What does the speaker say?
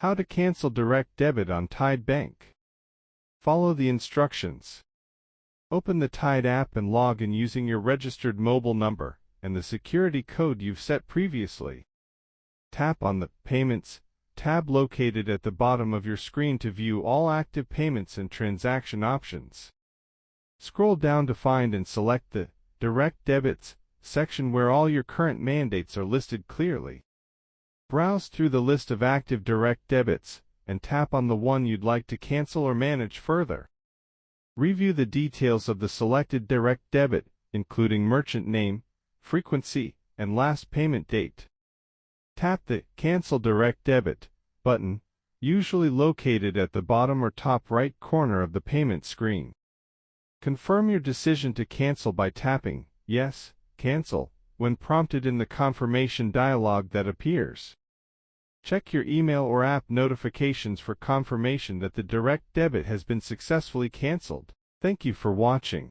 How to cancel direct debit on Tide Bank. Follow the instructions. Open the Tide app and log in using your registered mobile number and the security code you've set previously. Tap on the Payments tab located at the bottom of your screen to view all active payments and transaction options. Scroll down to find and select the Direct Debits section where all your current mandates are listed clearly. Browse through the list of active direct debits and tap on the one you'd like to cancel or manage further. Review the details of the selected direct debit, including merchant name, frequency, and last payment date. Tap the Cancel Direct Debit button, usually located at the bottom or top right corner of the payment screen. Confirm your decision to cancel by tapping Yes, Cancel when prompted in the confirmation dialog that appears. Check your email or app notifications for confirmation that the direct debit has been successfully canceled. Thank you for watching.